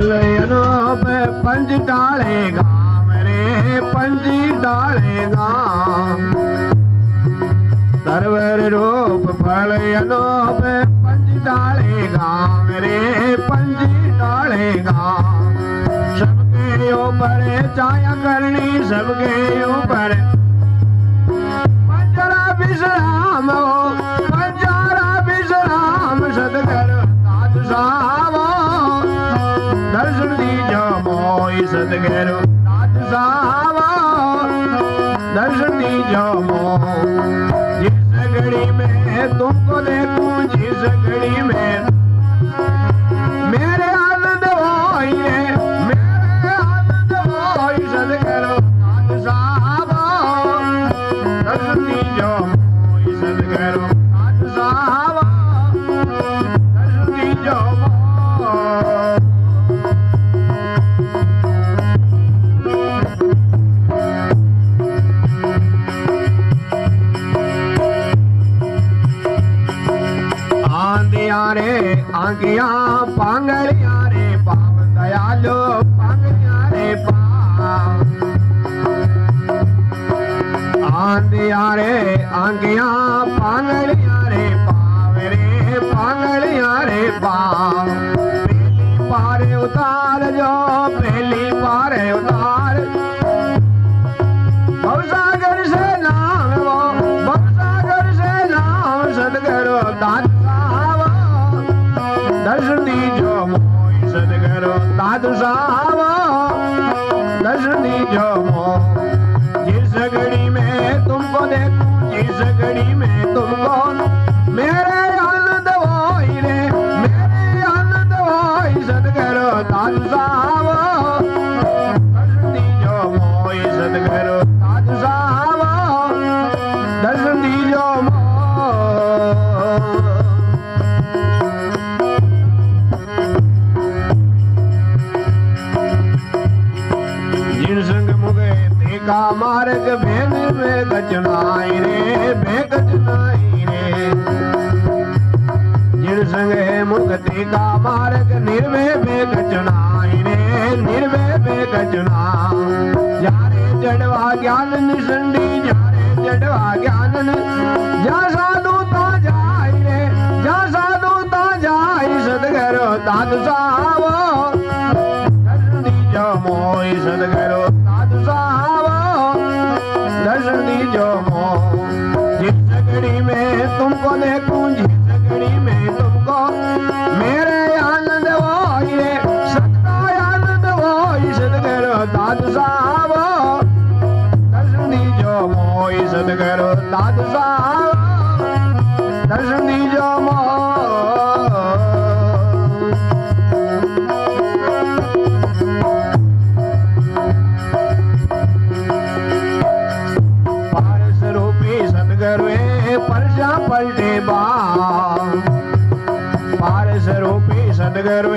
भलयनो पे पंज डालेगा मेरे पंजी डालेगा सर्वर रूप भलयनो पे पंज डालेगा मेरे पंजी डालेगा सबके ऊपर छाया करनी सबके ऊपर पंजरा विश्राम हो पंजरा विश्राम सदगर नाथ साहब दर्शन दीजो मोई सदगर नाथ साहब दर्शन दीजो मो जिस घड़ी में तुमको देखूं जिस घड़ी में मेरे आनंद होई रे मेरे आनंद होई सदगर नाथ साहब दर्शन दीजो मोई सदगर नाथ साहब दर्शन दीजो रे आंगिया पांगलिया रे पाव दयालो पांगलिया रे पाव आंदिया रे आंगिया पांगलिया रे पाव रे पांगलिया रे पाव पहली पारे उतार जो पहली पारे उतार भवसागर से नाम वो भवसागर से नाम सदगुरु दाता दर्शन दीजो मोई सदगुरु दादू साहब दर्शन दीजो मो जिस घड़ी में तुमको देखूं जिस घड़ी में तुमको मेरे आनंद होई रे मेरे आनंद होई सदगुरु दादू साहब दर्शन दीजो मोई सदगुरु दादू साहब दर्शन दीजो मो का मार्ग भेद में गजनाई रे बेगजनाई रे जिन संगे मुक्ति का मार्ग निर्भय बेगजनाई रे निर्भय बेगजना जारे जड़वा ज्ञान निसंडी जारे जड़वा ज्ञान जा साधु ता जाई रे जा साधु ता जाई सदगुरु दादू साहब दर्शन दीजो मोई सदगुरु दादू साहब दर्शन दीजो मो जिस घड़ी में तुमको देखूं जिस घड़ी में तुमको मेरे आनंद होई रे सदा आनंद होई सदगुरु दादू साहब दर्शन दीजो मोई सदगुरु दादू साहब दर्शन दीजो मो परजा पलटे बा पारस रूपी सदगुरु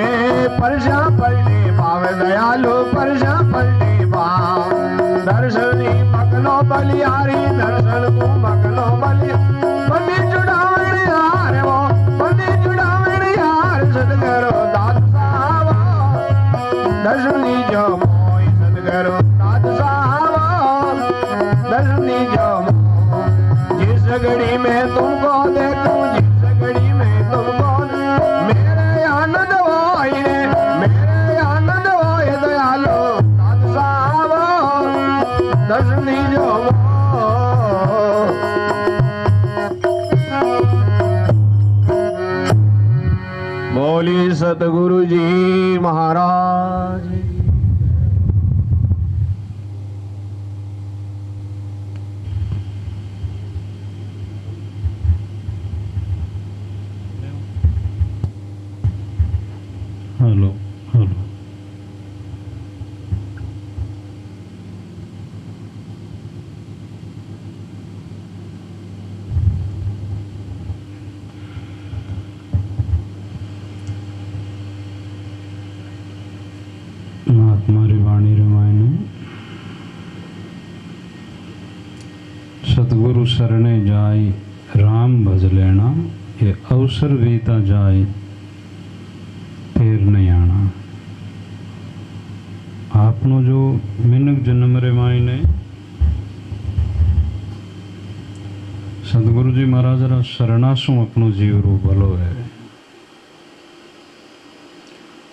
परजा पलटे पाव दयालु परजा पलटे बा दर्शनी मकनो बलियारी दर्शन को मकनो बलिया बंदी जुड़ावण यार वो बंदी जुड़ावण यार सदगुरु दादू साहब दर्शन दीजो मोई सदगुरु दादू साहब दर्शन दीजो जिस घड़ी में तुमको देखूं जिस घड़ी में तुमको मेरे आनंद होई रे मेरे आनंद होई दयालो दादू साहब दर्शन दीजो बोली सतगुरु जी महाराज हेलो हेलो महात्मा रिवाणी रामायण सतगुरु शरणे जाय राम भज लेना ये अवसर बीता जाए फिर नहीं आना। अपनो जो मिनक जन्म रे मायने सदगुरु जी महाराज रा शरणासु अपनो जीव रू भलो है।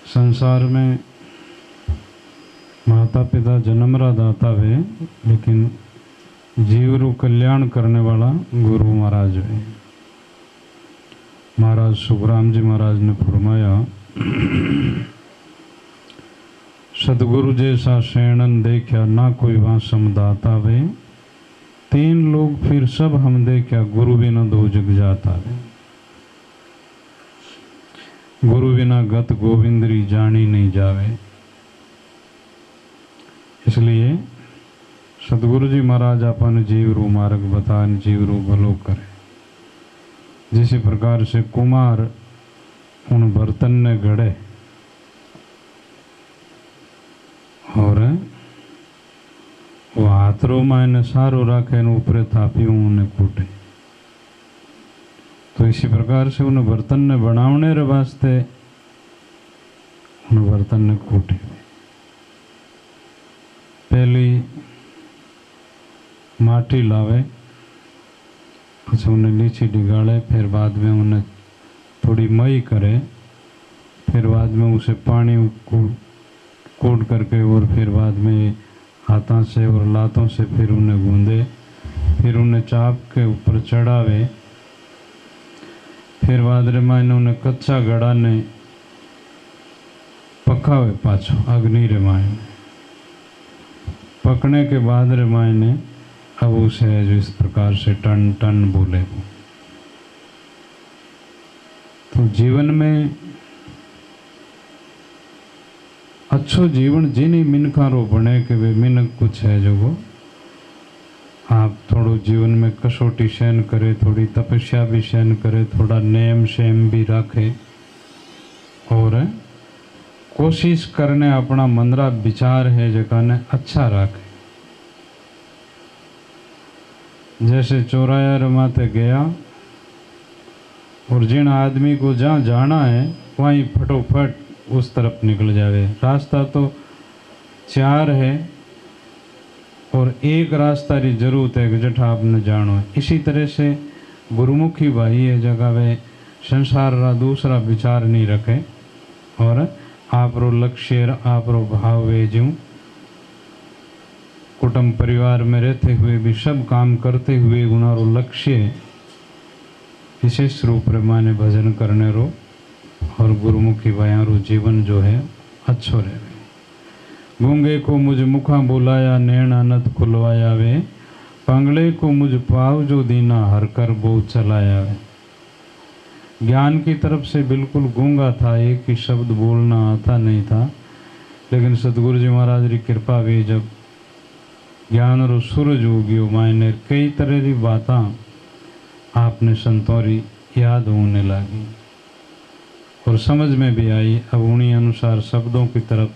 संसार में माता पिता जन्म रा दाता वे, लेकिन जीव रू कल्याण करने वाला गुरु महाराज वे। महाराज सुखराम जी महाराज ने फरमाया, सदगुरु जैसा शरणन देखा ना कोई वासम दाता वे, तीन लोग फिर सब हम देखा गुरु बिना दो जग जाता वे। गुरु बिना गत गोविंदरी जानी नहीं जावे। इसलिए सदगुरु जी महाराज अपन जीव रू मार्ग बतान, जीव रू भलो करे। जिस प्रकार से कुमार उन बर्तन ने गढ़े और वो हाथरों में सारो राखे ऊपरे थापी उन्हें कूटे, तो इसी प्रकार से उन बर्तन ने बनावने रे वास्ते उन बर्तन ने कूटे। पहली माटी लावे, પછી उन्हें नीचे डिगाड़े, फिर बाद में उन्हें थोड़ी मई करे, फिर बाद में उसे पानी कूट करके और फिर बाद में हाथों से और लातों से फिर उन्हें गूंदे, फिर उन्हें चाप के ऊपर चढ़ावे, फिर बाद में उन्हें कच्चा गड़ा ने पकावे पाछो अग्नि रे मायने। पकने के बाद रे मायने अब उसे जो इस प्रकार से टन टन बोले। तो जीवन में अच्छो जीवन जिन्हीं मिनकारो बने के वे मिनक कुछ है जो वो आप थोड़ो जीवन में कसौटी सहन करे, थोड़ी तपस्या भी सहन करे, थोड़ा नेम शेम भी रखे और कोशिश करने अपना मंदरा विचार है जगह ने अच्छा रखे। जैसे चौराया माथे गया और जिन आदमी को जहाँ जाना है वहीं फटोफट उस तरफ निकल जावे। रास्ता तो चार है और एक रास्ता की जरूरत है कि जठा आपने जानो है। इसी तरह से गुरुमुखी भाई है जगह वे संसार रा दूसरा विचार नहीं रखे और आप रो लक्ष्य आप रो भाव वे ज्यों कुटुंब परिवार में रहते हुए भी सब काम करते हुए उनारो लक्ष्य विशेष रूप रे माने भजन करने रो और गुरुमुखी भाइयों रो जीवन जो है अच्छो रहे। गूंगे को मुझ मुखा बुलाया नैना नत खुलवाया वे, पंगड़े को मुझ पाव जो दीना हर कर बो चलाया वे। ज्ञान की तरफ से बिल्कुल गूंगा था, एक ही शब्द बोलना आता नहीं था, लेकिन सतगुरु जी महाराज की कृपा भी जब ज्ञान रो सूरज उगियो मायने कई तरह की बातां आपने संतों री याद होने लगी और समझ में भी आई। अब उन्हीं अनुसार शब्दों की तरफ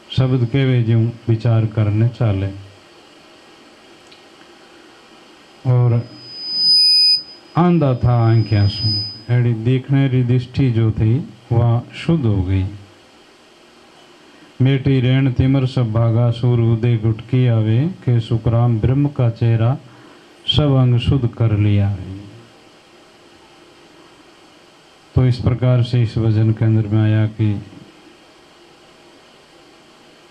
शब्द के वे जो विचार करने चाले और आंधा था आंखें सुन एड़ी देखने री दृष्टि जो थी वह शुद्ध हो गई। मेटी रेण तिमर सब भागा सूर उदय गुटकी आवे के सुखराम ब्रह्म का चेहरा सब अंग शुद्ध कर लिया। तो इस प्रकार से इस वजन के अंदर में आया कि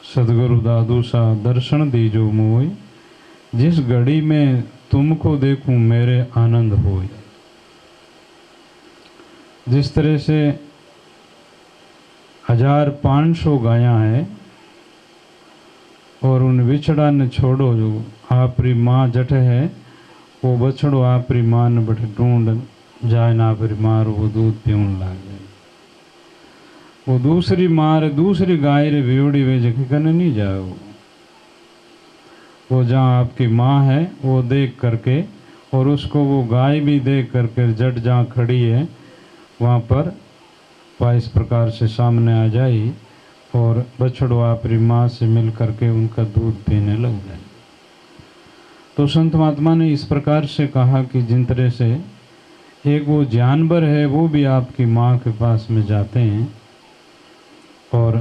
सदगुरु दादू सा दर्शन दीजो मोय, जिस घड़ी में तुमको देखूं मेरे आनंद होय। जिस तरह से 1500 गायां है और उन विछड़ा ने छोड़ो जो आपरी माँ जट है वो बछड़ो आपरी माँ ने बठ ढूंढ जाए ना आपरी माँ वो दूध पीवन लागे। वो दूसरी माँ रे दूसरी गाय रे व्योड़ी वे जगह कने नहीं जाओ। वो जहाँ आपकी माँ है वो देख करके और उसको वो गाय भी देख करके जट जहाँ खड़ी है वहाँ पर वह इस प्रकार से सामने आ जाए और बछड़ो आपरी माँ से मिल करके उनका दूध पीने लग जाए। तो संत महात्मा ने इस प्रकार से कहा कि जिन तरह से एक वो जानवर है वो भी आपकी माँ के पास में जाते हैं और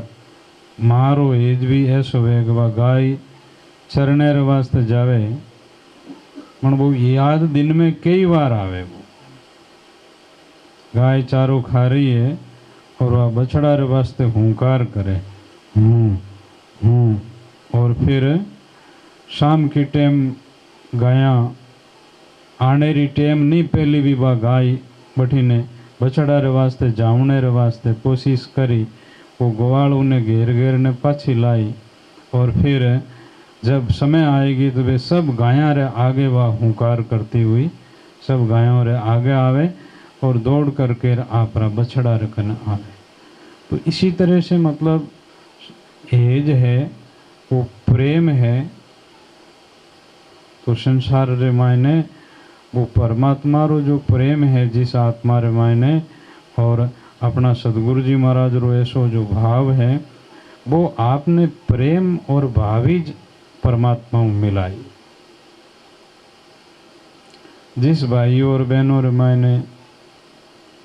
मारो एज भी ऐसो है कि वह गाय चरने रे वास्ते जावे पण वो याद दिन में कई बार आवे। वो गाय चारो खा रही है और वह बछड़ा रे वास्ते हुंकार करे हूँ। और फिर शाम की टाइम गाया आने री टाइम नहीं पहली भी वह गाय बठीने बछड़ा रे वास्ते जावने रे वास्ते कोशिश करी। वो ग्वाल उन्हें घेर घेर ने पाछी लाई और फिर जब समय आएगी तो वे सब गायां रे आगे वह हुंकार करती हुई सब गायों रे आगे आवे और दौड़ करके आपरा बछड़ा रे कने आवे। तो इसी तरह से मतलब एज है वो प्रेम है। तो संसार रे मायने वो परमात्मा रो जो प्रेम है जिस आत्मा रे मायने और अपना सदगुरु जी महाराज रो ऐसो जो भाव है वो आपने प्रेम और भाविज परमात्मा मिलाई। जिस भाइयों और बहनों रे मायने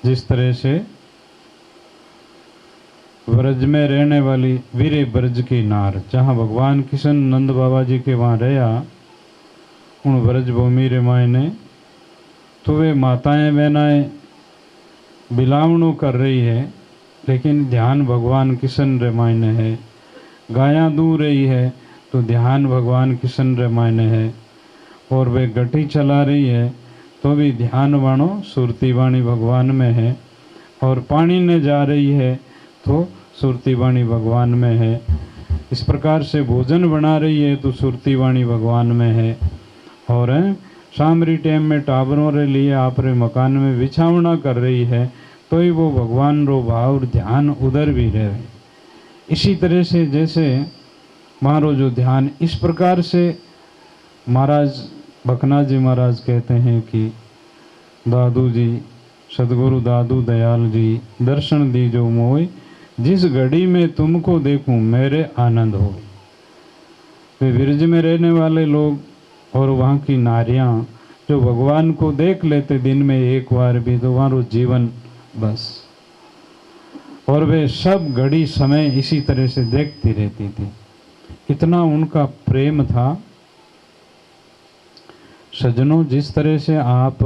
जिस तरह से ब्रज में रहने वाली वीरे ब्रज की नार जहाँ भगवान किशन नंद बाबा जी के वहाँ रहा उन ब्रज भूमि रे मायने तो वे माताएं बहनाएं बिलावणों कर रही है लेकिन ध्यान भगवान किशन रे मायने है। गायां दूर रही है तो ध्यान भगवान किशन रे मायने है। और वे गठी चला रही है तो भी ध्यान वाणो सुरती वाणी भगवान में है। और पानी ने जा रही है तो सुरती वाणी भगवान में है। इस प्रकार से भोजन बना रही है तो सुरती वाणी भगवान में है। और शाम री टाइम में टाबरों रे लिए आप रे मकान में बिछावना कर रही है तो ही वो भगवान रो भाव ध्यान उधर भी रहे। इसी तरह से जैसे मारो जो ध्यान इस प्रकार से महाराज बकना जी महाराज कहते हैं कि दादू जी सदगुरु दादू दयाल जी दर्शन दीजो मोय जिस घड़ी में तुमको देखूं मेरे आनंद हो। वे विरज में रहने वाले लोग और वहाँ की नारियाँ जो भगवान को देख लेते दिन में एक बार भी तो वहाँ जीवन बस। और वे सब घड़ी समय इसी तरह से देखती रहती थी। इतना उनका प्रेम था। सज्जनों जिस तरह से आप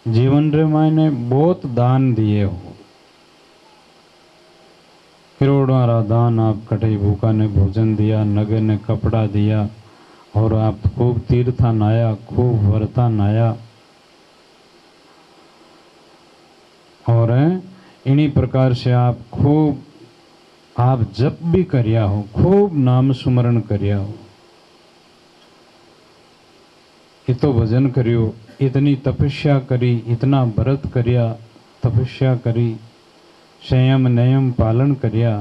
जीवन रे मायने बहुत दान दिए हो करोड़ों रा दान आप कटई भूखा ने भोजन दिया नगे ने कपड़ा दिया और आप खूब तीर्था नाया खूब व्रता नाया और इन्हीं प्रकार से आप खूब आप जप भी करिया हो खूब नाम सुमरण करिया हो। इतो भजन करियो इतनी तपस्या करी इतना व्रत करिया तपस्या करी संयम नियम पालन करिया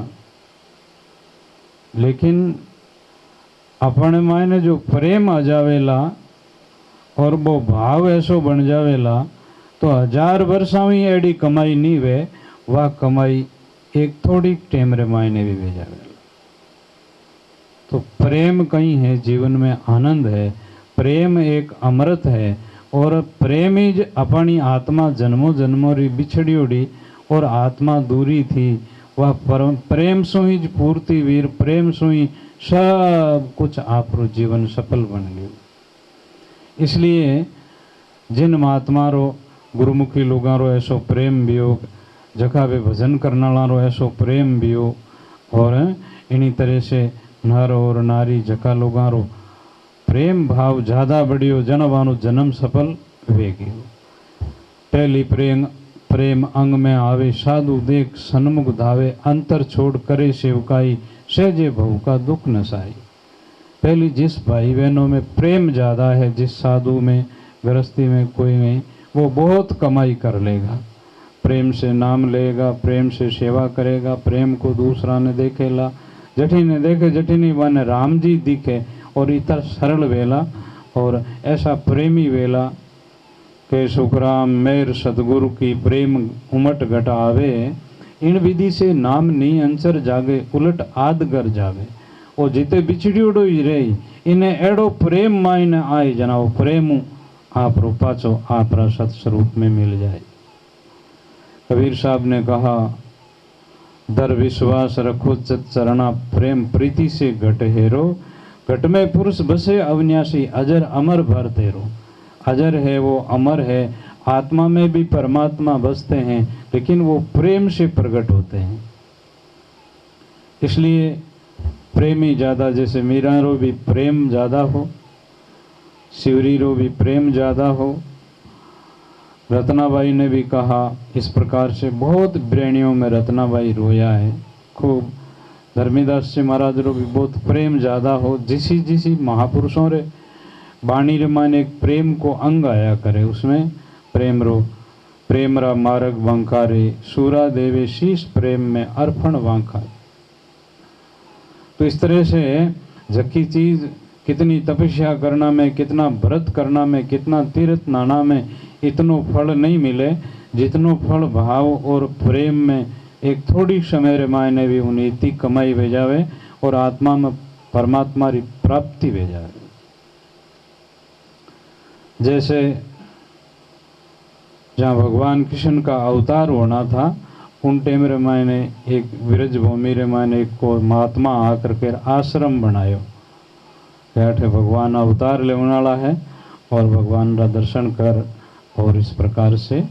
लेकिन अपने मायने जो प्रेम आ जावेला और वो भाव ऐसो बन जावेला तो 1000 वर्षा में एडी कमाई नहीं वे वह कमाई एक थोड़ी टाइम रे मायने भी जावेला। तो प्रेम कहीं है जीवन में आनंद है। प्रेम एक अमृत है और प्रेम ही अपनी आत्मा जन्मों जन्मों री बिछड़ी उड़ी और आत्मा दूरी थी वह प्रेम सो ही पूर्ति वीर प्रेम सो ही सब कुछ आप रो जीवन सफल बन गयो। इसलिए जिन महात्मा रो गुरुमुखी लोगां रो ऐसो प्रेम भी हो जखा वे भजन करने वाला रो ऐसो प्रेम भी हो और इन्हीं तरह से नर और नारी जका लोगां रो प्रेम भाव ज़्यादा बढ़ियो जनवानो जन्म सफल वे गयो। पहली प्रेम अंग में आवे साधु देख सन्मुख धावे अंतर छोड़ करे सेवकाई सहजे भव का दुख नसाई। पहली जिस भाई बहनों में प्रेम ज़्यादा है जिस साधु में गृहस्थी में कोई में वो बहुत कमाई कर लेगा। प्रेम से नाम लेगा प्रेम से सेवा करेगा प्रेम को दूसरा ने देखेला जठी ने देखे जठी नहीं बने राम जी दिखे और इतना सरल वेला और ऐसा प्रेमी वेला के सुखराम मेर सदगुरु की प्रेम उमट घट आवे इन विधि से नाम नहीं अंसर जागे उलट आद कर जावे। और जिते बिछड़ियोड़ो ही रही इन्हें एड़ो प्रेम मायने आए जनाओ प्रेम आप रो पाचो आप सत्स्वरूप में मिल जाए। कबीर साहब ने कहा दर विश्वास रखो चित चरणा प्रेम प्रीति से घट हेरो घट में पुरुष बसे अविनाशी अजर अमर भर तेरो। अजर है वो, अमर है, आत्मा में भी परमात्मा बसते हैं, लेकिन वो प्रेम से प्रकट होते हैं। इसलिए प्रेमी ज़्यादा, जैसे मीरा रो भी प्रेम ज़्यादा हो, शिवरी रो भी प्रेम ज़्यादा हो। रत्नाबाई ने भी कहा इस प्रकार से, बहुत ब्रेणियों में रत्नाबाई रोया है खूब। धर्मीदास जी महाराज रो भी बहुत प्रेम ज़्यादा हो। जिसी जिसी महापुरुषों रे बाणी रे माने एक प्रेम को अंग आया करे, उसमें प्रेम रो प्रेम रा मार्ग वांकारे सूरा देवे शीश प्रेम में अर्पण वांका। तो इस तरह से झक्की चीज कितनी तपस्या करना में, कितना व्रत करना में, कितना तीर्थ नाना में इतनो फल नहीं मिले जितनो फल भाव और प्रेम में एक थोड़ी समय रे मायने भी उन्हें इतनी कमाई भेजावे और आत्मा में परमात्मा की प्राप्ति भेजावे। जैसे जहाँ भगवान कृष्ण का अवतार होना था, उन टाइम रे मायने एक विरज भूमि रे मायने एक को महात्मा आकर के आश्रम बनायो। अठे भगवान अवतार लेने वाला है और भगवान का दर्शन कर और इस प्रकार से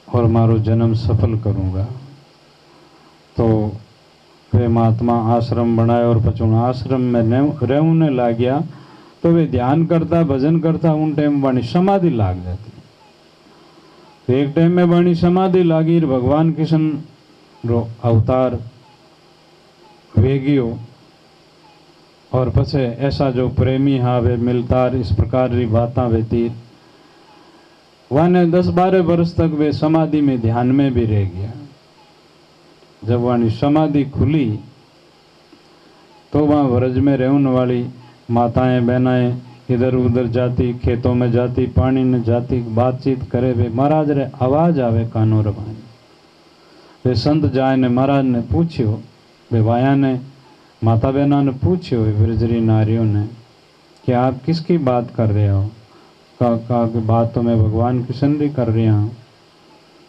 और मारो जन्म सफल करूँगा। तो वे महात्मा आश्रम बनाए और पचून आश्रम में रहने लग गया। तो वे ध्यान करता, भजन करता, उन टाइम वाणी समाधि लाग जाती। तो एक टाइम में वाणी समाधि लागी, भगवान कृष्ण रो अवतार वेगियो और पछे ऐसा जो प्रेमी हावे मिलतार इस प्रकार की बातें वेती। वाने 10-12 वर्ष तक वे समाधि में ध्यान में भी रह गया। जब वाणी समाधि खुली तो वहाँ व्रज में रहने वाली माताएं बहनाएं इधर उधर जाती, खेतों में जाती, पानी में जाती, बातचीत करे। वे महाराज रे आवाज आवे कानों रवानी। वे संत जाए ने महाराज ने पूछ्यो, वे वाया ने माता बहना ने पूछ्यो विरजरी नारियों ने कि आप किसकी बात कर रहे हो। कहा कि बात तो मैं भगवान कृष्ण की कर रही हूँ।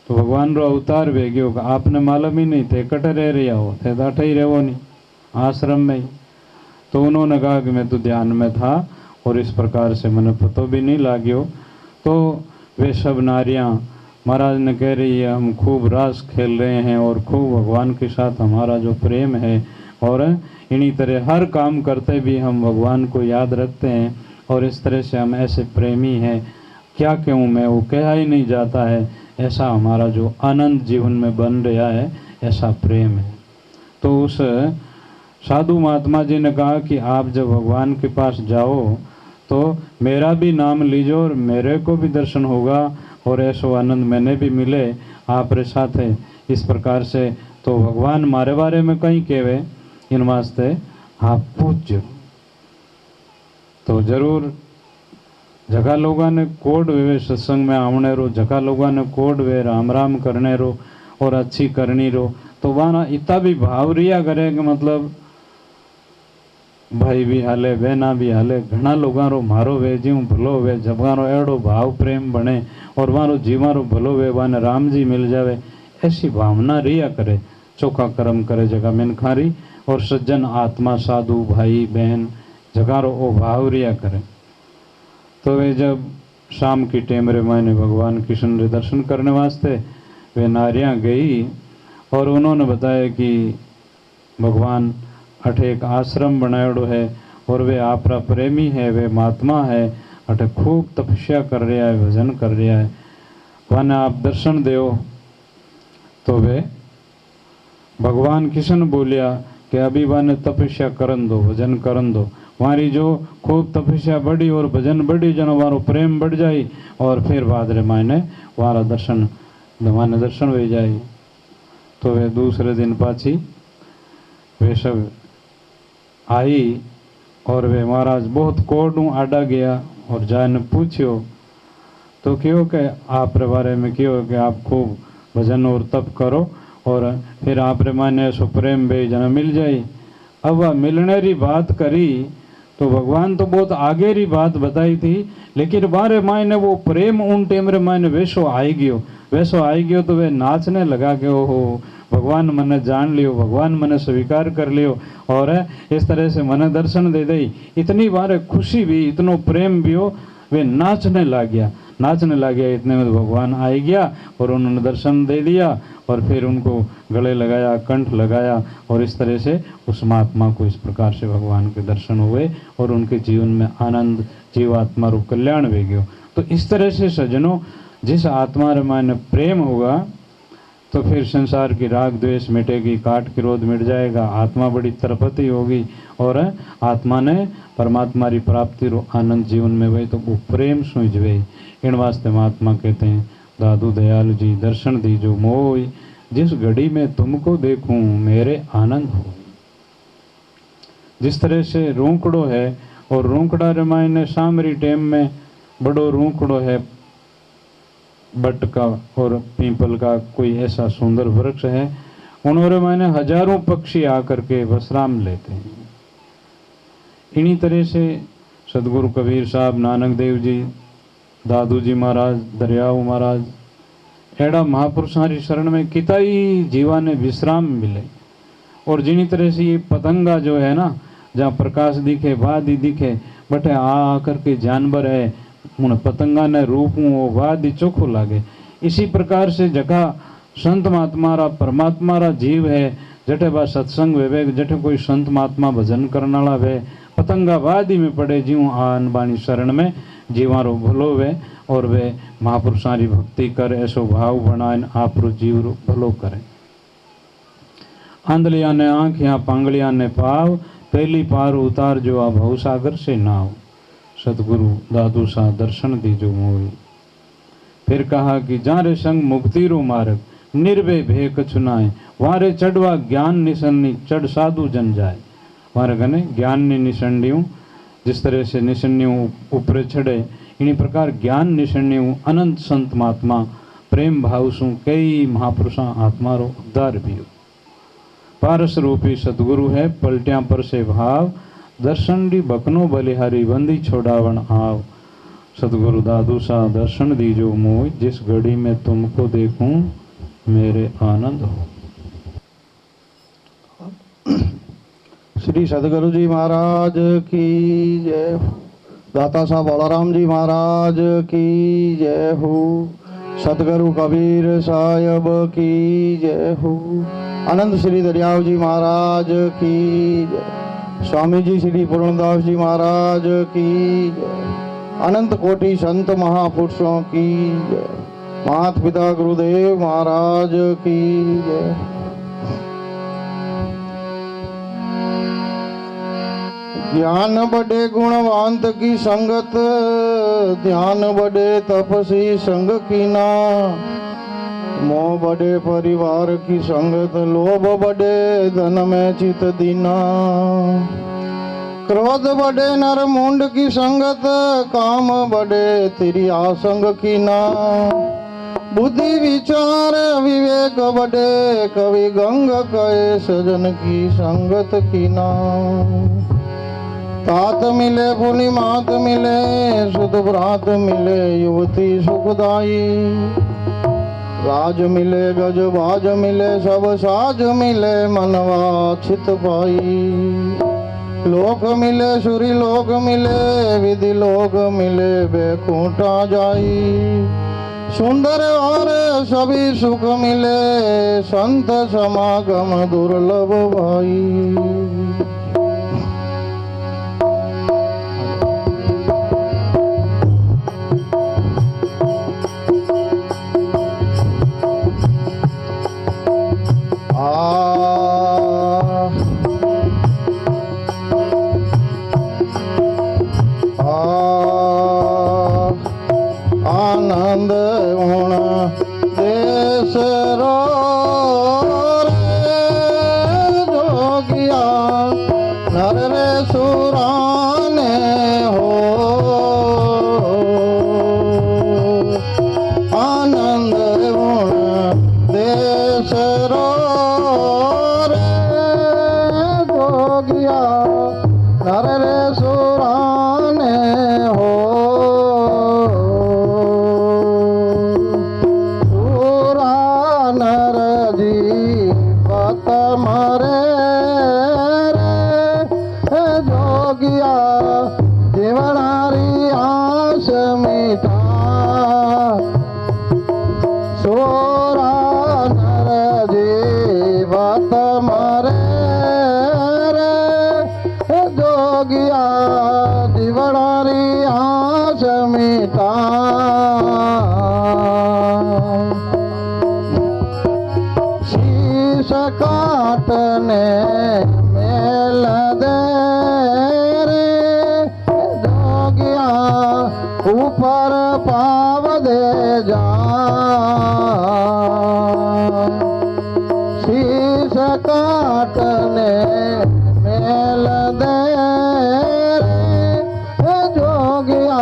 तो भगवान रो अवतार वेग्यो आपने मालूम ही नहीं थे, कटे रह रही हो थे, दाठे ही रहो नहीं आश्रम में ही। तो उन्होंने कहा कि मैं तो ध्यान में था और इस प्रकार से मैंने पतो भी नहीं लाग्यो। तो वे सब नारियां महाराज ने कह रही है हम खूब रास खेल रहे हैं और खूब भगवान के साथ हमारा जो प्रेम है और इन्हीं तरह हर काम करते भी हम भगवान को याद रखते हैं और इस तरह से हम ऐसे प्रेमी हैं, क्या कहूँ मैं, वो कहा ही नहीं जाता है। ऐसा हमारा जो आनंद जीवन में बन रहा है, ऐसा प्रेम है। तो उस साधु महात्मा जी ने कहा कि आप जब भगवान के पास जाओ तो मेरा भी नाम लीजो और मेरे को भी दर्शन होगा और ऐसा आनंद मैंने भी मिले आप रे साथ है। इस प्रकार से तो भगवान मारे बारे में कहीं कहवे इन वास्ते आप पूज्य। तो जरूर जगह लोगों ने कोड वे सत्संग में आवने रो, जगह लोगों ने कोड वे राम राम करने रो और अच्छी करनी रो। तो वहाँ इतना भी भाव रिया करे कि मतलब भाई भी हाले बहना भी हाले, घना लोगों रो मारो वे जीव भलो वे, जब वारो एड़ो भाव प्रेम बने और वारो जीवारो भलो वे, वाने राम जी मिल जावे, ऐसी भावना रिया करे। चोखा कर्म करे जगह मिनखारी और सज्जन आत्मा साधु भाई बहन जगारो ओ भाव रिया करे। तो वे जब शाम की टेम रे मायने भगवान कृष्ण रे दर्शन करने वास्ते वे नारियां गई और उन्होंने बताया कि भगवान अठे एक आश्रम बनायोड़ो है और वे आपरा प्रेमी है, वे महात्मा है, अठे खूब तपस्या कर रहा है, भजन कर रहा है, वाने आप दर्शन देओ। तो वे भगवान कृष्ण बोलिया कि अभी वाने तपस्या करन दो, भजन करन दो। हमारी जो खूब तपस्या बढ़ी और भजन बढ़ी जन वारो प्रेम बढ़ जाई और फिर बाद रे मायने वारा दर्शन माने दर्शन हो जाए। तो वे दूसरे दिन पाछी वे सब आई और वे महाराज बहुत कोडू आडा गया और जाने पूछ्यो तो क्यों के आप रे बारे में क्यों कि आप खूब भजन और तप करो और फिर आप रे माने ऐसो प्रेम बे जन मिल जाए। अब वह मिलने री बात करी तो भगवान तो बहुत आगे री बात बताई थी, लेकिन बारे मायने वो प्रेम उन टेम रे मायने वैसो आई गयो वैसो आई गयो तो वे नाचने लगा कि ओहो भगवान मने जान लियो, भगवान मने स्वीकार कर लियो और इस तरह से मने दर्शन दे दई। इतनी बार खुशी भी, इतनो प्रेम भी हो, वे नाचने लग गया, नाचने लग गया। इतने में तो भगवान आ गया और उन्होंने दर्शन दे दिया और फिर उनको गले लगाया, कंठ लगाया और इस तरह से उस महात्मा को इस प्रकार से भगवान के दर्शन हुए और उनके जीवन में आनंद, जीवात्मा रो कल्याण वे गयो। तो इस तरह से सज्जनों, जिस आत्मा रे माने प्रेम होगा तो फिर संसार की राग द्वेष मिटेगी, काट क्रोध मिट जाएगा, आत्मा बड़ी तरपती होगी और आत्मा ने परमात्मा री प्राप्ति रो आनंद जीवन में हुए तो वो प्रेम सूझ वे। इन वास्ते महात्मा कहते हैं, दादू दयालु जी दर्शन दीजो मोई, जिस घड़ी में तुमको देखूं मेरे आनंद हो। जिस तरह से रूंकड़ो है और रूंकड़ा रे मायने सामरी टेम में बड़ो रूंकड़ो है, बट का और पीपल का कोई ऐसा सुंदर वृक्ष है, उन्होंने मायने हजारों पक्षी आकर के विश्राम लेते हैं। इन्हीं तरह से सदगुरु कबीर साहब, नानक देव जी, दादू जी महाराज, दरियाऊ महाराज, एड़ा महापुरुषों की शरण में किताई जीवा ने विश्राम मिले। और जिनी तरह से ये पतंगा जो है ना, जहाँ प्रकाश दिखे, बाद ही दिखे, बटे आकर के जानवर है, उन पतंगा ने रूप वो बाद ही चोखो लागे। इसी प्रकार से जगह संत महात्मा रा, परमात्मा रा जीव है, जटे बा सत्संग वे, जटे कोई संत महात्मा भजन करने वाला वे, पतंगा वादी में पड़े जीव आन बाणी शरण में जीवारो भलो वे और वे महापुरुषों की भक्ति कर, ऐसो भाव बनाए आप रो जीव रो भलो करे। आंधलिया ने आंख या पांगलिया ने पाव, पहली पार उतार जो आ भव सागर से नाव। सतगुरु दादू सा दर्शन दीजो मोई। फिर कहा कि जारे संग मुक्ति रो मार्ग, निर्भय भय कछु नाय, वारे चढ़वा ज्ञान निसन्नी, चढ़ साधु जन जाए। वारे कने ज्ञान ने निसन्नियों, जिस तरह से निसन्नियों ऊपर चढ़े, इन्हीं प्रकार ज्ञान निसन्नियों अनंत संत महात्मा प्रेम भाव सु कई महापुरुषा आत्मा रो उद्धार भी हो। पारस रूपी सतगुरु है, पलटिया पर से भाव, दर्शन दी बकनो बलिहारी, बंदी छोड़ावन आव। सतगुरु दादू सा दर्शन दीजो मोई, जिस घड़ी में तुमको देखूं मेरे आनंद हो। श्री सदगुरु जी महाराज की जय हो। दाता साहब बलराम जी महाराज की जय हो। सतगुरु कबीर साहब की जय हो। अनंत श्री दरियाव जी महाराज की जय। स्वामी जी श्री पूर्णदास जी महाराज की जय। अनंत कोटि संत महापुरुषों की जय। माता पिता गुरुदेव महाराज की जय। ज्ञान बड़े गुणवंत की संगत, ध्यान बड़े तपसी संग की ना, मोह बड़े परिवार की संगत, लोभ बड़े धन में चित दीना, क्रोध बड़े नर मुंड की संगत, काम बड़े तेरी आसंग की ना, बुद्धि विचार विवेक बड़े, कवि गंग कहे सजन की संगत की ना। तात मिले पुनि मात मिले, सुध भ्रात मिले युवती सुखदाई, राज मिले गज बाज मिले, सब साज मिले मनवा छित पाई, लोक मिले सुरी लोक मिले, विधि लोक मिले बैकुंठा जाई, सुंदर और सभी सुख मिले, संत समागम दुर्लभ भाई। आनंद उण देश रो रे जोगिया, नर रे सुराने हो, आनंद उण देश रो रे जोगिया, नर रे सुराने हो। मरे रे जोगिया जीवनारी आस मीठा सोरा नर जीवत मरे रे जोगिया जीवनारी आस मीठा शीश काटने मेल दे रे जोगिया ऊपर पाव दे जा शीश काटने मेल दे रे जोगिया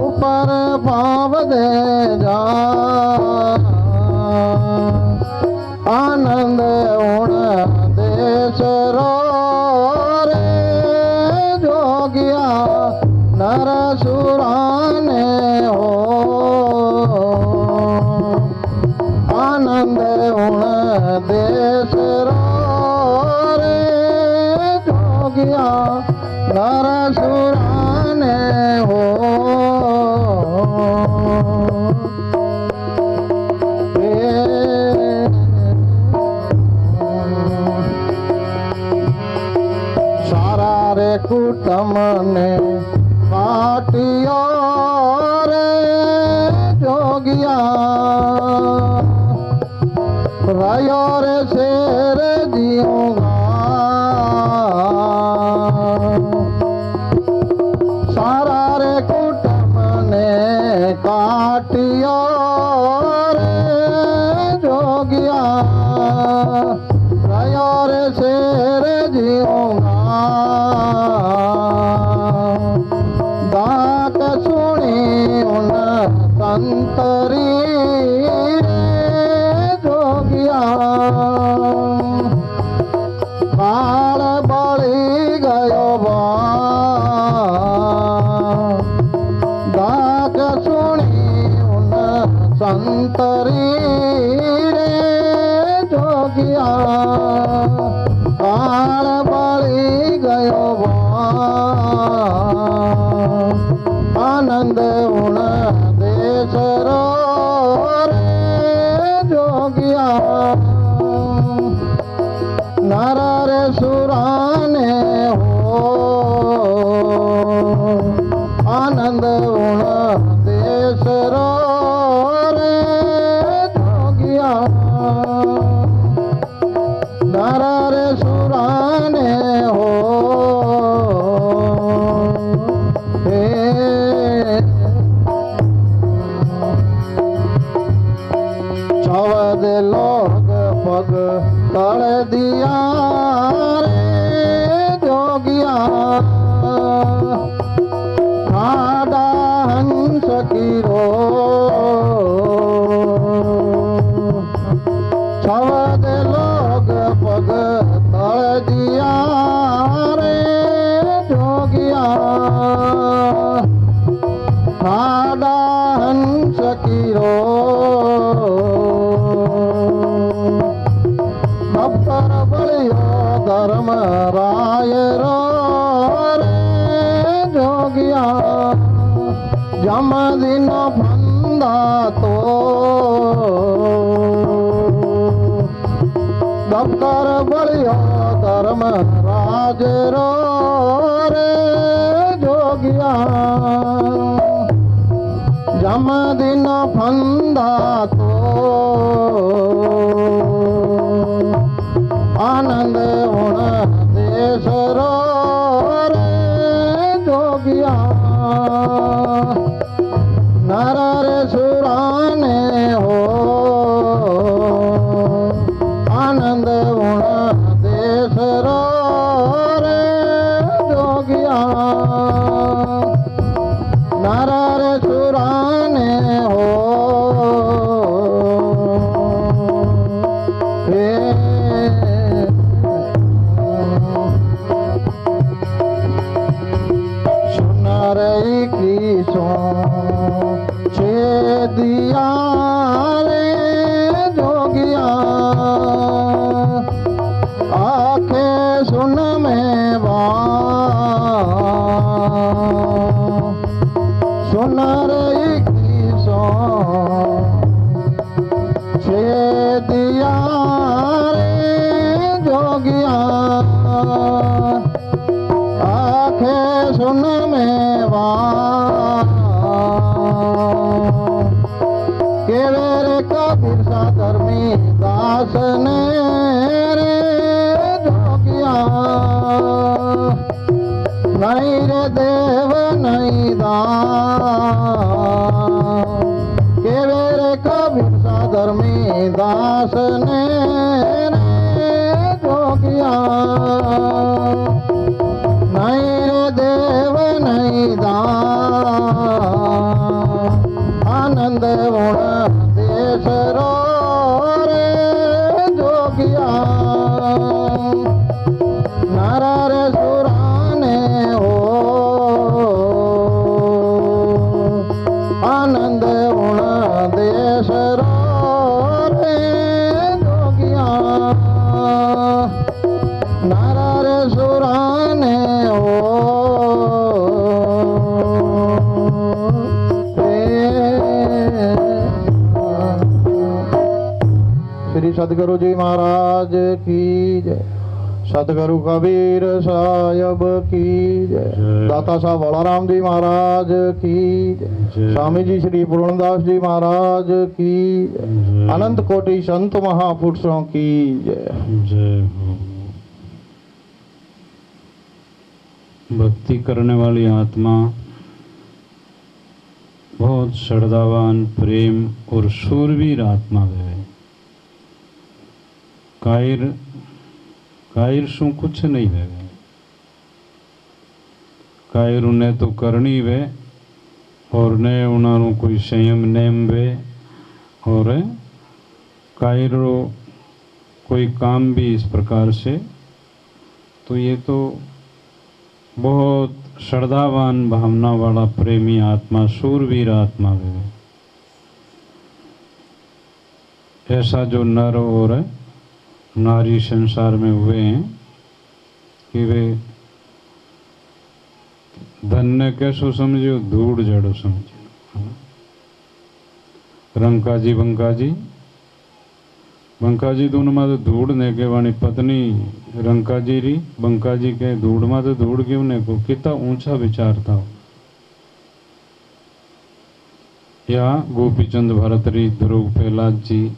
ऊपर पाव दे जा आनंद उण देश रो रे जोगिया नर सुराने हो आनंद उण देश रो रे जोगिया नर सुराने हो सारा रे कुटुंब ने काटियो रे जोगिया रायो रे शेर जियूंगा सारा रे कुटुंब ने काटियो रे जोगिया रायो रे शेर जियूंगा दात सुनी उन संतरी जोगिया काल बड़ी गयो बा दात सुनी उन संतरी जोगिया काल बड़ी गयो बा आनंद उण देश रो रे जोगिया नर रे सुराने हो आनंद उण देश रो रे जोगिया नर रे सुराने हो चौद लोग पग तड़ दिया रे जोगिया ठाडा हंस की रो चौद लोग पग तड़ दिया रे जोगिया ठाडा हंस की रो भक्तर बलियो धर्म राय रो रे जोगिया जम दिन फंदा तो भक्तर बलियो धर्म राज रो रे जोगिया जम दिन फंदा तो आनंद उण देश रो रे जोगिया नर रे सुराने हो आनंद उण देश रो रे जोगिया नर रे सुराने हो हे सुन में सुन रही की सो छे दिया रे जोगिया आखे सुन में केवे रे कबीर सा धर्मी दास ने रे जोगिया नहीं रे देव नहीं दास केवे रे कबीर सा धर्मी दास ने रे जोगिया नहीं रे देव नहीं दास आनंद गुण देश रो रे जोगिया नर रे सुराने हो आनंद गुण देश रो रे जोगिया नर रे सुराने हो श्री सदगुरु जी महाराज की जय। सदगुरु कबीर साहब की जय। दाता साहब बलराम जी महाराज की जय। स्वामी जी श्री पूर्णदास जी महाराज की जय। अनंत कोटि संत महापुरुषों की जय। जय हो। भक्ति करने वाली आत्मा बहुत श्रद्धावान, प्रेम और शूरवीर आत्मा है। कायर शू कुछ नहीं है। कायर उन्हें तो करनी वे और ने उन्होंने कोई संयम नेम वे और कायरो कोई काम भी इस प्रकार से, तो ये तो बहुत श्रद्धावान भावना वाला प्रेमी आत्मा, शूरवीर आत्मा है। ऐसा जो नर और नारी संसार में हुए हैं कि वे धन ने कैसो समझो, धूड़ जड़ो समझो। रंकाजी बंकाजी दोनों में तो धूड़ ने के वाणी पत्नी रंकाजी री बंकाजी के धूड़ में तो धूड़ क्यों ने को कितना ऊंचा विचार था। या गोपीचंद भरतरी, ध्रुव प्रहलाद जी,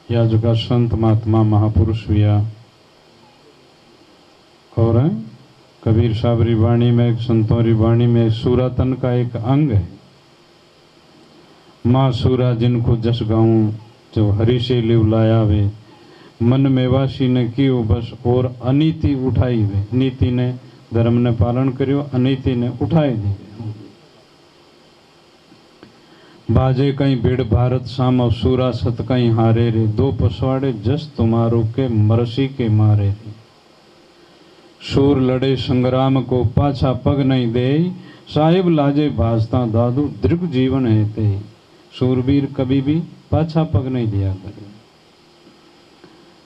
या जो का संत महात्मा महापुरुष हुआ। और कबीर साहब री वाणी में, संतों री वाणी में सूरातन का एक अंग है। माँ सूरा जिनको जस गाऊं जो हरि से लिव लाया वे, मन में वासी ने कियो बस और अनीति उठाई वे। नीति ने धर्म ने पालन करियो, अनीति ने उठाई दी। बाजे कहीं बेड़ भारत साम सूरा सत कहीं हारे रे, दो पसवाड़े जस तुम्हारो के मरसी के मारे रे। शूर लड़े संग्राम को पाछा पग नहीं दे, साहिब लाजे भाजता दादू दीर्घ जीवन है ते। शूरवीर कभी भी पाछा पग नहीं दिया करे।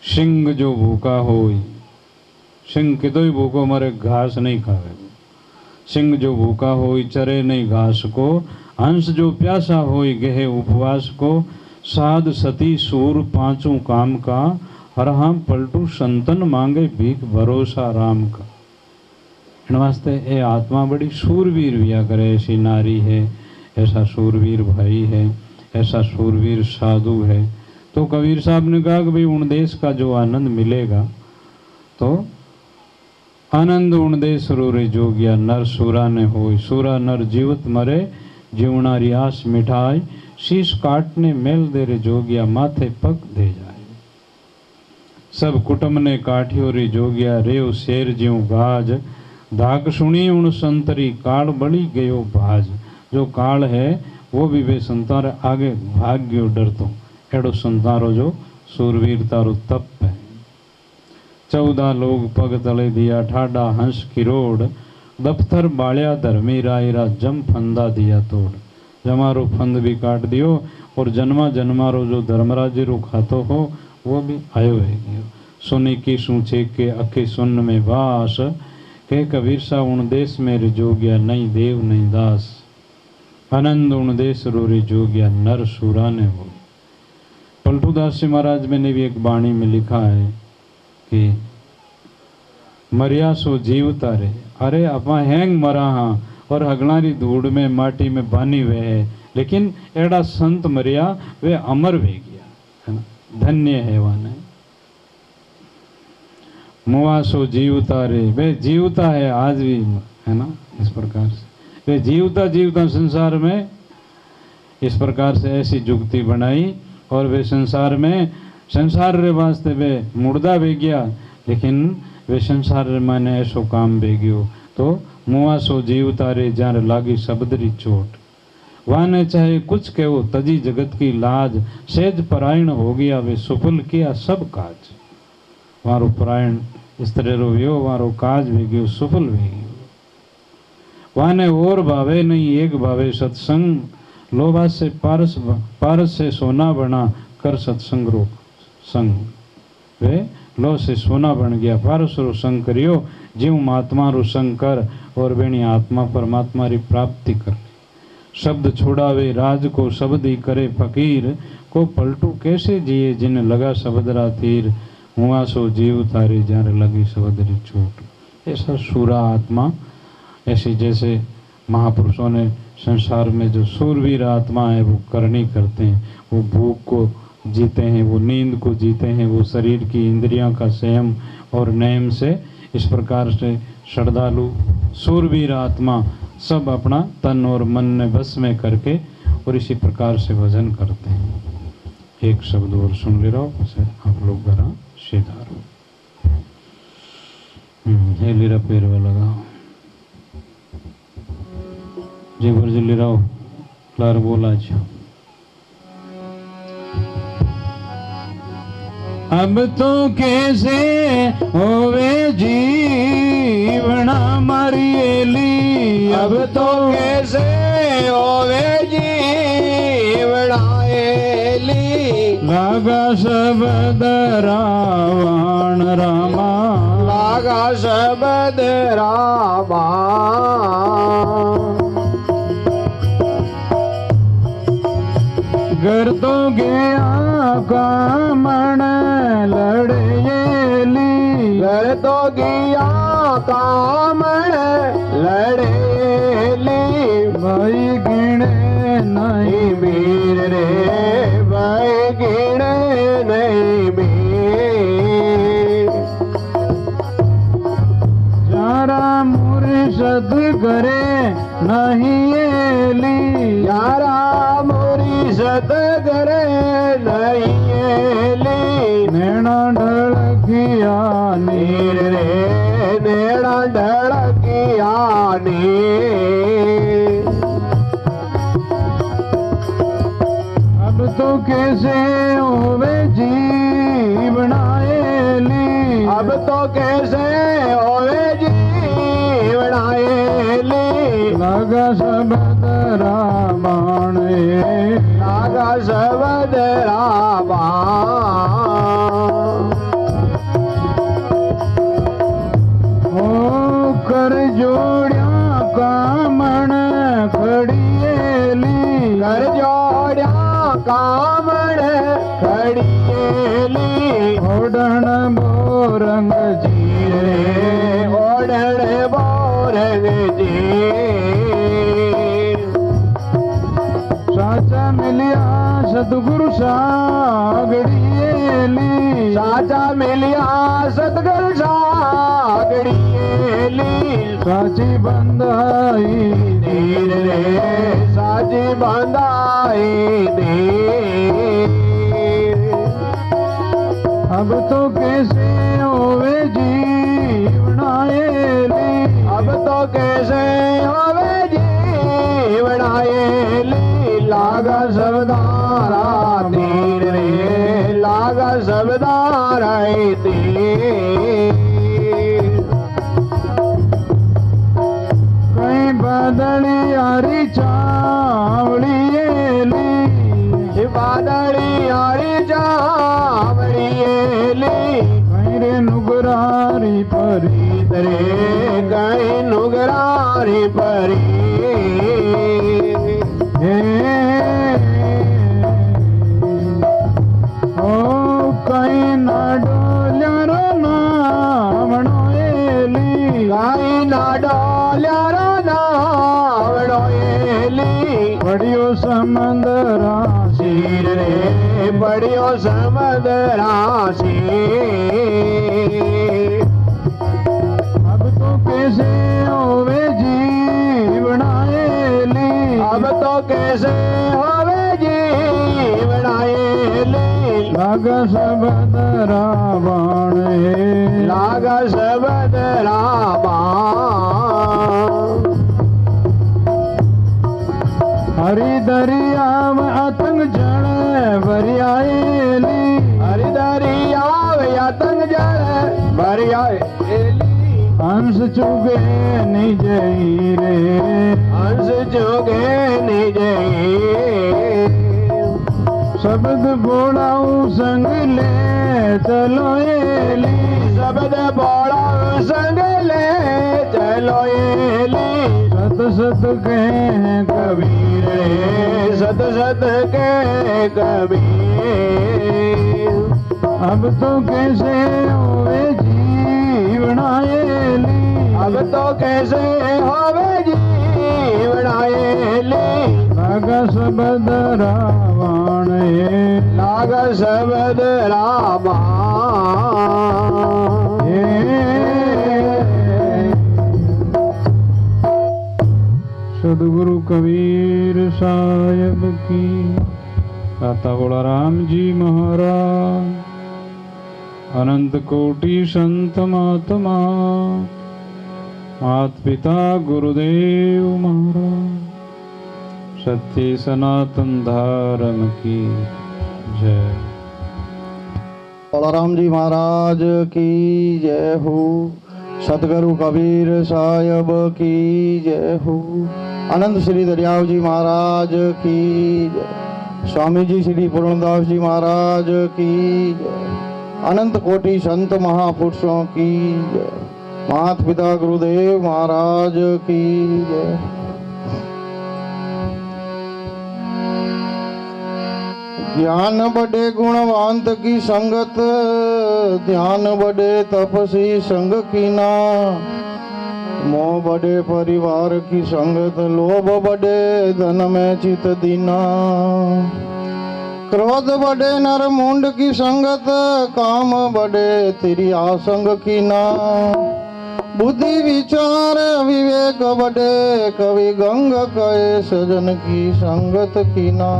सिंह जो भूखा होई, सिंह कितो ही भूखो मरे घास नहीं खावे। सिंह जो भूखा होई चरे नहीं घास को, हंस जो प्यासा होई गहे उपवास को। साध सती सूर पांचों काम का, हरहा पलटू संतन मांगे भीख भरोसा राम का। इन वास्ते ये आत्मा बड़ी शूरवीर हुआ करे। ऐसी नारी है, ऐसा शूरवीर भाई है, ऐसा शूरवीर साधु है। तो कबीर साहब ने कहा कि भाई उन देश का जो आनंद मिलेगा, तो आनंद उन देश रो रे जोगिया नर सूरा ने होई। सूरा नर जीवत मरे, जीवनारी आस मिठाई। शीश काटने मेल दे रे जोगिया, माथे पग दे जाए। सब कुटुंब ने काठियो रे जोगिया, रेव शेर ज्यों गाज। धाक सुनी उन संतरी, काल बड़ी गयो भाज। जो काल है वो भी वे संतार आगे भाग गयो डरतो। एड़ो संतारो जो सूरवीर तारो तप है। 14 लोग पग तले दिया ठाडा, हंस किरोड़। दफ्तर बालिया धर्मी रायरा, जम फंदा दिया तोड़। जमारो फंद भी काट दियो और जन्मा जन्मारो जो धर्मराज रो खातो हो वो भी आयो है गयो। सुनी की सूचे के अखे सुन में वास, के कबीर सा उन देश में रिजोग्या नहीं देव नहीं दास, आनंद उन देश रो रिजोग्या नर सूरा ने हो। पलटू दास जी महाराज मैंने भी एक वाणी में लिखा है कि मरिया सो जीव तारे, अरे अपा हैंग मरा हाँ और हगलारी धूड़ में माटी में बानी वे है, लेकिन एड़ा संत मरिया वे अमर वे गया है ना, धन्य है वाने। मुआ सो जीवता रे, वे जीवता है आज भी है ना, इस प्रकार से वे जीवता जीवता संसार में इस प्रकार से ऐसी जुगती बनाई और वे संसार में संसार रे वास्ते वे मुर्दा वे गया, लेकिन वे संसार रे माने ऐसो काम वे गयो। तो मुआ सो जीवता रे जार लागी शब्दरी चोट, वाने चाहे कुछ कहो तजी जगत की लाज, सेज परायण हो गया वे सुफल किया सब काज। वारो परायण इस तरह रो व्यो, वारो काज भी गयो सुफल भी गयो। वाने और भावे नहीं एक भावे सत्संग, लोभा से पारस से सोना बना कर सत्संग रो संग। वे लो से सोना बन गया, पारस रो संग करियो, जीव महात्मा रो संग कर और बेणी आत्मा परमात्मा री प्राप्ति कर। शब्द छोड़ावे राज को शब्द ही करे फकीर, को पलटू कैसे जिए जिन लगा शब्दरा तीर, हुआ सो जीव तारे जार लगी शब्दरी चोट। ऐसा सूरा आत्मा, ऐसी जैसे महापुरुषों ने संसार में जो सूरवीर आत्मा है वो करनी करते हैं, वो भूख को जीते हैं, वो नींद को जीते हैं, वो शरीर की इंद्रियों का संयम और नियम से इस प्रकार से श्रद्धालु सूरवीर आत्मा सब अपना तन और मन में बस में करके और इसी प्रकार से भजन करते हैं। एक शब्द और सुन ले रहा हूँ, उसे आप लोग जरा सीधा हे लीरा पैर लगाओ जी गुरु ले रहा हूँ लार बोला जी। अब तो कैसे होवे जीवना मरियली, अब तो कैसे होवे जीवना एली, लागा शब्द रावण रामा, लागा शब्द रामा। घर तो गया कामण लड़ेली, घर तो गया कामण लड़ेली, भाई गिणे नहीं वीर रे भाई गिणे नहीं वीर। जारा मुर्शद करे नहीं एली, यारा मोरी सत करे नहीं एली, नैना ढलकिया नीर रे नेड़ा ढलकिया नीर। अब तो कैसे होवे जीवना एली, अब तो कैसे होवे जीवना एली, लगा शब्द रावण, लागा शब्द रावण। ओ कर जोड़िया कामण खड़िएली, कर जोड़िया कामण खड़िएली, ओढ़ण बोरंग जी रे ओढ़ण बोरंग जी। साचा मिलिया सतगुरु सागड़िएली, साचा मिलिया सतगुरु सागड़िएली, साची बंधाई नीर रे साची बंधाई नीर। अब तो कैसे होवे जीवना एली, अब तो कैसे होवे जीवना एली, लागा सबदारा तीर रे लागा सबदारा तीर। कहीं बदली हरी चावड़ी एली, बादड़ी हरी चावड़ी एली, कहीं रे नुगरारी परी रे कहीं नुगरारी परी हे ओ कहीं ना डोल्यारो नावणो एली कहीं ना डोल्यारो नावणो एली पड़ियो समंदरा शीर रे पड़ियो समंदरा अब तो कैसे होवे जीवनाएली अब तो कैसे होवे जीवनाएली लाग सबद रावण लाग सबद रावण हरि दरिया में अतंग जड़ भरियाएली हरि दरिया में अतंग जड़ भरियाएली हंस चुगे निज रे हंस चुगे निज शब्द बोलाऊ संग ले चलो एली शब्द बोलाऊ संग ले चलो एली सत सत के कबीर रे सत सत के कबीर अब तो कैसे होवे जीवनाएली अब तो कैसे होवे जीवनाएली लाग सबद रावण लाग सबद रावण सदगुरु कबीर साहिब की दाता बोला राम जी महाराज अनंत कोटि संत महात्मा मात पिता गुरुदेव महाराज सत्य सनातन धर्म की जय। बलराम जी महाराज की जय हो। सतगुरु कबीर साहिब की जय हो। अनंत श्री दरियाव जी महाराज की जय। स्वामी जी श्री पूर्णदास जी महाराज की जय। अनंत कोटि संत महापुरुषों की जय। माता पिता गुरुदेव महाराज की जय। ज्ञान बड़े गुणवंत की संगत ध्यान बड़े तपसी संग कीना मोह बड़े परिवार की संगत लोभ बड़े धन में चित दीना क्रोध बड़े नर मुंड की संगत काम बड़े तिरिया संग कीना बुद्धि विचार विवेक बड़े कवि गंग कहे सजन की संगत कीना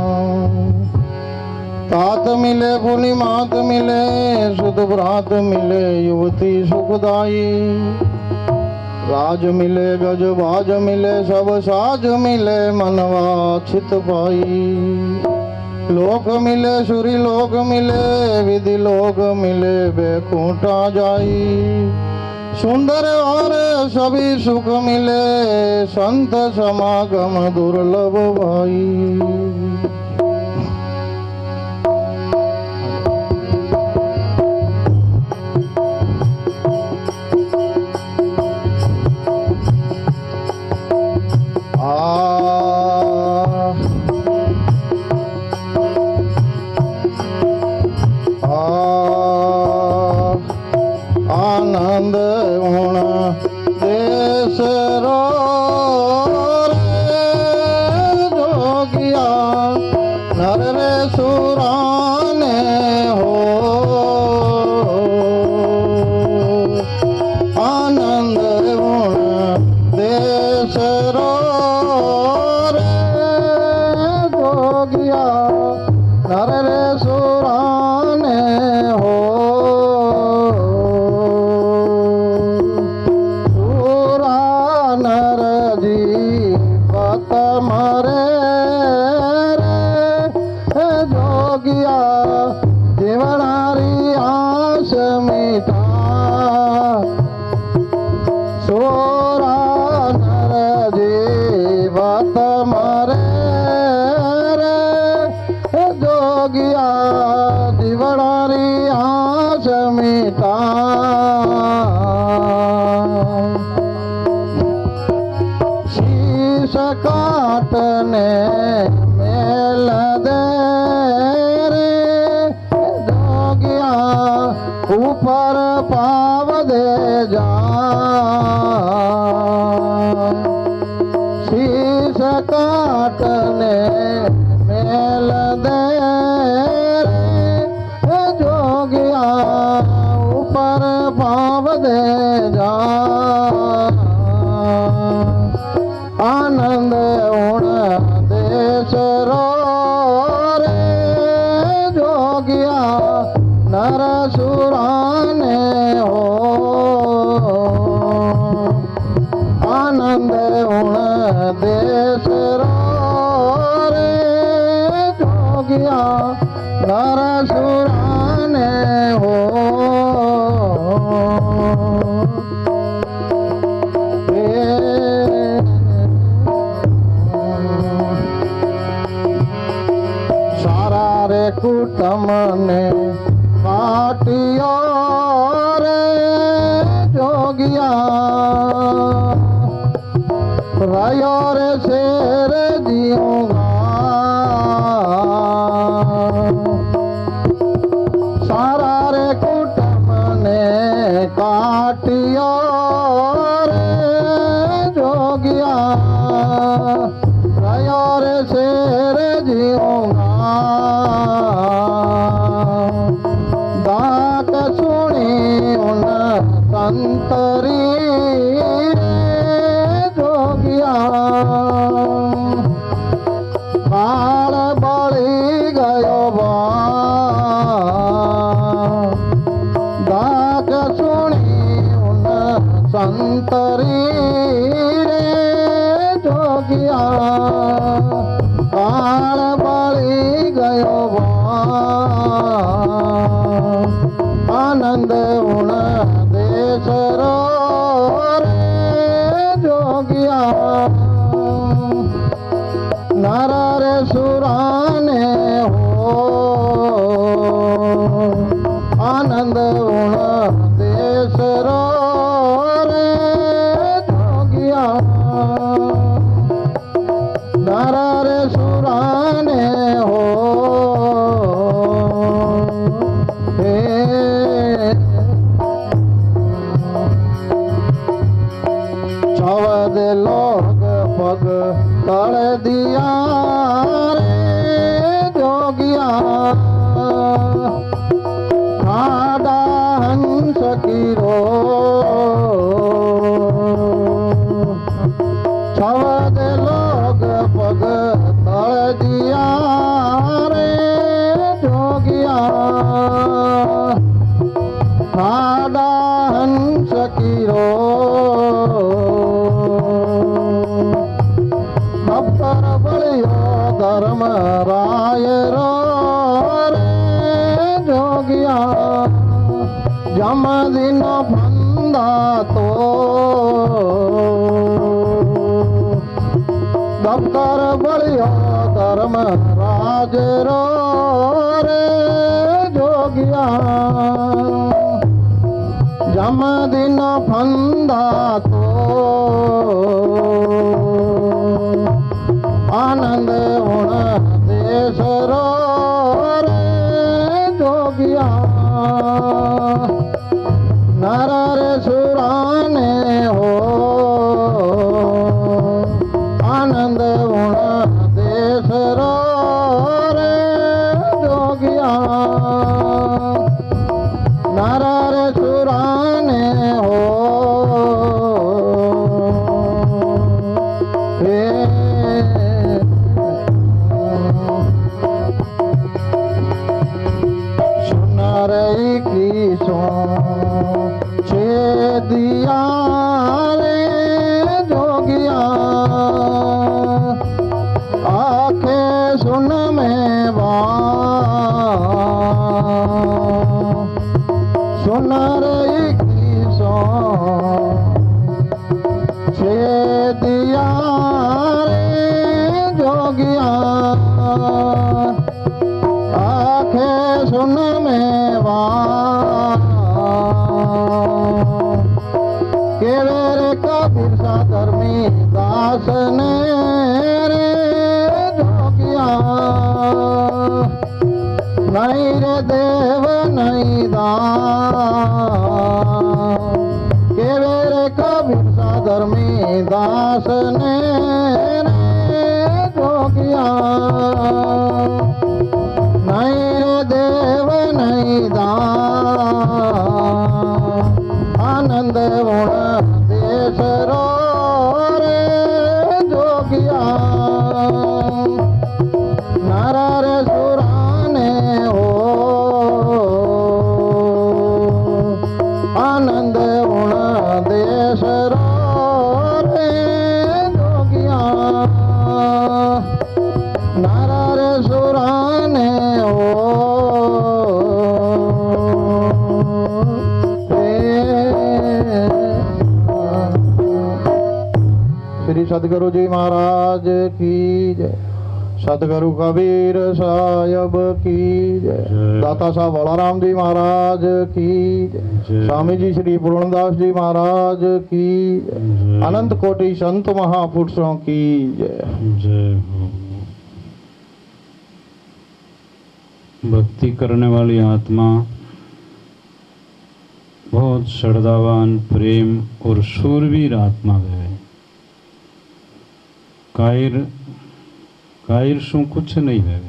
तात मिले पुनि मात मिले सुध भ्रात मिले युवती सुखदाई राज मिले गज बाज मिले सब साज मिले मनवा छित पाई लोक मिले सुरी लोक मिले विधि लोक मिले बैकुंठा जाई सुंदर और सभी सुख मिले संत समागम दुर्लभ भाई। आनंद गुण देश रो जोगिया नर रे सुराने हो आनंद गुण देश रो जोगिया नर रे सुराने हो शीश काटने मेल दे रे जोगिया ऊपर पाव दे जा शीश काटने मेल दे रे जोगिया ऊपर पाव दे जा आनंद उण देश रो रे जोगिया नर सुराने हो आनंद उण देश रो रे जोगिया नर सुराने हो सारा रे कुटुंब ने काटियो रे जोगिया रयो रे शेर जियूंगा सारा रे कुटुंब ने काटियो रे जोगिया रयो रे शेर जियूंगा दात सुनी उन संतरी जोगिया काल बड़ी गयो बा दात सुनी उन संतरी जोगिया काल बड़ी गयो बा आनंद उण देश रो रे जोगिया नर रे सुराने हो आनंद उण देश रो रे जोगिया नर रे सुराने हो चौद लोग पग तल दिया रे जोगिया खाड़ा हंस की रो चौद लोग पग तल दिया रे जोगिया खाड़ा हंस की रो भक्तर बलियो धर्म राय रो रे जोगिया जम दिन फंदा तो भक्तर बलियो धर्म राज रो रे जोगिया जम दिन फंदा तो आनंद उण देश रो रे जोगिया नर रे सुराने हो आनंद उण देश रो रे जोगिया नर रे सुराने हो सुनरई की सो छे दिया कबीर सा धर्मी दास ने रे जोगिया नहीं रे देव नहीं दास केवे रे कबीर सा धर्मी दास ने रे जोगिया नहीं रे देव नहीं दास आनंद गुण देश रो रे जोगिया नर रे सुराने हो आनंद गुण देश रो रे जोगिया नर रे सुराने हो श्री सदगुरु जी महाराज की जय। सदगुरु कबीर साहब की जय। दाता साहब बलराम जी महाराज की जय। स्वामी जी श्री पूर्णदास जी महाराज की जय। अनंत कोटि संत महापुरुषों की जय। जय हो। भक्ति करने वाली आत्मा बहुत श्रद्धावान, प्रेम और शूरवीर आत्मा है। कायर शू कुछ नहीं है।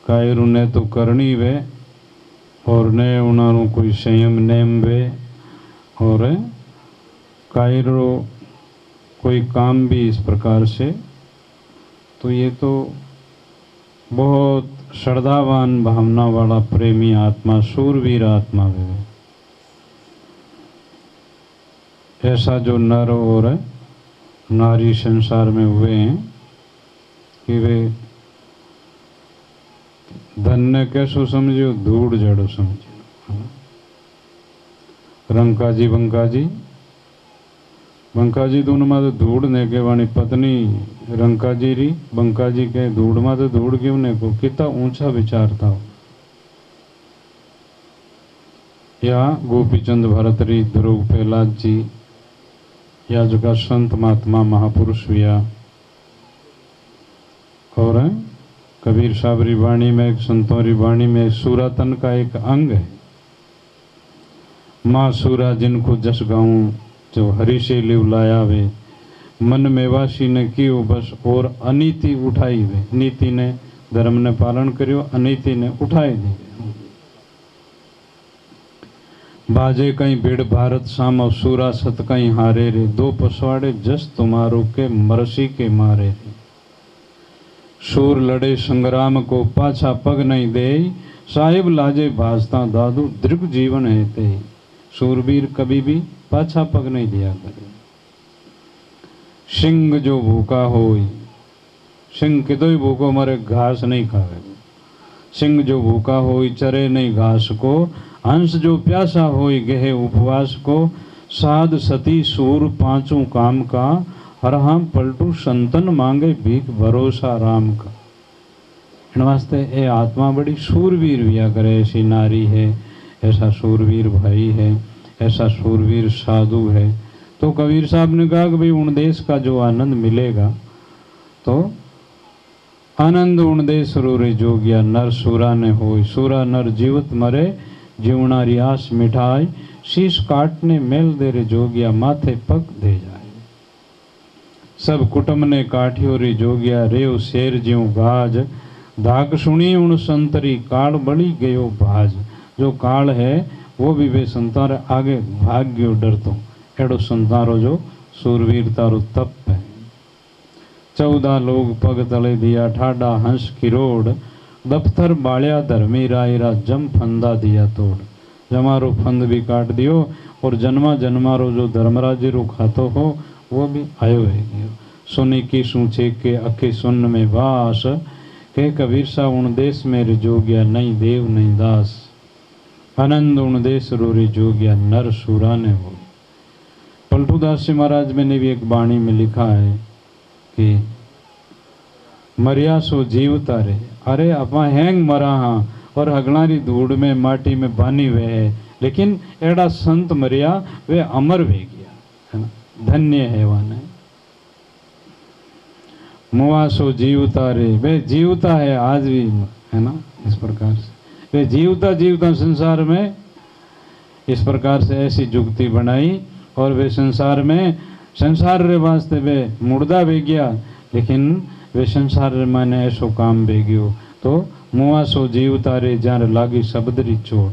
कायर ने तो करनी वे और ने उन्होंने कोई संयम नेम वे और कायरो कोई काम भी इस प्रकार से, तो ये तो बहुत श्रद्धावान भावना वाला प्रेमी आत्मा, शूरवीर आत्मा है। ऐसा जो नर और नारी संसार में हुए हैं कि वे धन्य कैसो समझो, धूड़ जड़ो समझो। रंकाजी बंकाजी दोनों में तो धूड़ ने के वाणी पत्नी रंकाजी री, बंकाजी के धूड़ में तो धूड़ क्यों ने को, कितना ऊंचा विचार था। या गोपीचंद भरत री, ध्रुव प्रहलाद जी, या जो का संत महात्मा महापुरुष हुआ। और कबीर साहब री वाणी में, संतों री वाणी में सूरातन का एक अंग है। माँ सूरा जिनको जस गाऊं, जो हरि से लिव लाया वे, मन में वासी ने कियो बस और अनीति उठाई वे। नीति ने धर्म ने पालन करियो, अनीति ने उठाई दी। बाजे कहीं भिड़ भारत साम सूरा सत कहीं हारे रे, दो पसवाड़े जस तुम्हारो के मरसी के मारे रे। शूर लड़े संग्राम को पाछा पग नहीं दे, साहिब लाजे भाजता दादू दीर्घ जीवन है ते। शूरवीर कभी भी पाछा पग नहीं दिया करे। सिंह जो भूखा होई, सिंह कितो ही भूखो मरे, घास नहीं खावे। सिंह जो भूखा होई चरे नहीं घास को, हंस जो प्यासा होई गहे उपवास को। साध सती सूर पांचों काम का, हर हम पलटू संतन मांगे भीख भरोसा राम का। इन वास्ते ये आत्मा बड़ी शूरवीर हुआ करे। ऐसी नारी है, ऐसा शूरवीर भाई है, ऐसा शूरवीर साधु है। तो कबीर साहब ने कहा कि भाई उन देश का जो आनंद मिलेगा, तो आनंद उन देश रे जोगिया नर सूरा ने होई। सूरा नर जीवत मरे, जीवनारी आस मिठाई। शीश काटने मेल दे रे जोगिया, माथे पग दे जाए। सब कुटुंब ने काठियो रे जोगिया, रेव शेर ज्यों गाज। धाक सुनी उन संतरी, काल बड़ी गयो भाज। जो काल है वो भी वे संतार आगे भाग गयो डरतो। एड़ो संतारो जो सूरवीरतारो तप है। 14 लोग पग तले दिया, ठाडा हंस किरोड़। दफ्तर बालिया धर्मी रायरा, जम फंदा दिया तोड़। जमारो फंद भी काट दियो, और जन्मा जन्मारो जो धर्मराज रो खातो हो, वो भी आयो है गयो। सुनी की सूचे के अखे सुन में वास, के कबीर सा उन देश में जोगिया, नहीं देव नहीं दास। आनंद उन देश रो रे जोगिया, नर सूरा ने हो। पलटूदास जी महाराज ने भी एक वाणी में लिखा है कि मरिया सो जीव तारे। अरे अपा हैंग मरा हाँ, और हगणारी धूड़ में माटी में बानी वे है, लेकिन एड़ा संत मरिया वे अमर वे गया है ना, धन्य है वाने। मुआसो जीवता रे, वे जीवता है आज भी है ना, इस प्रकार से वे जीवता जीवता संसार में इस प्रकार से ऐसी जुगती बनाई। और वे संसार में संसार रे वास्ते वे मुर्दा वे गया, लेकिन वे संसार रे माने ऐसो काम वे गयो। तो मुआसो जीवता रे जार लागी शब्दरी चोट,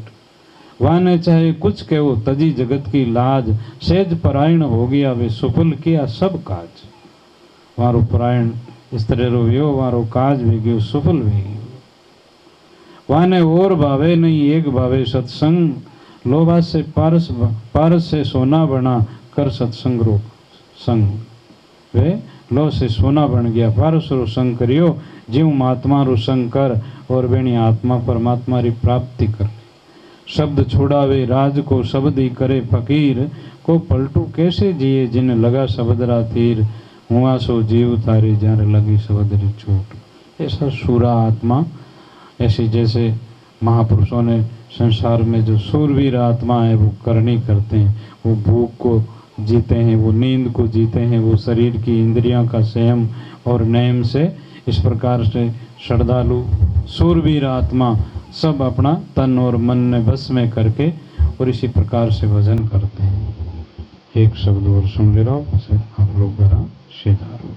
वाने चाहे कुछ कहो तजी जगत की लाज, सेज परायण हो गया वे सुफल किया सब काज। वारो परायण इस तरह रो व्यो, वारो काज वे गयो सुफल वे गयो। वाने और भावे नहीं एक भावे सत्संग, लोभा से पारस से सोना बना कर सत्संग रो संग। वे लो से सोना बन गया, पारस रो संग करियो, जीव महात्मा रो संग कर और बेणी आत्मा परमात्मा री प्राप्ति कर। शब्द छोड़ावे राज को शब्द ही करे फकीर, को पलटू कैसे जिए जिन लगा शब्दरा तीर, हुआ सो जीव तारे जार लगी शब्दरी चोट। ऐसा सूरा आत्मा, ऐसे जैसे महापुरुषों ने संसार में जो सूरवीर आत्मा है वो करनी करते हैं, वो भूख को जीते हैं, वो नींद को जीते हैं, वो शरीर की इंद्रियों का संयम और नियम से इस प्रकार से श्रद्धालु सूरवीर आत्मा सब अपना तन और मन में बस में करके और इसी प्रकार से भजन करते हैं। एक शब्द और सुन ले रहा हूँ, आप लोग जरा सीधा रहो।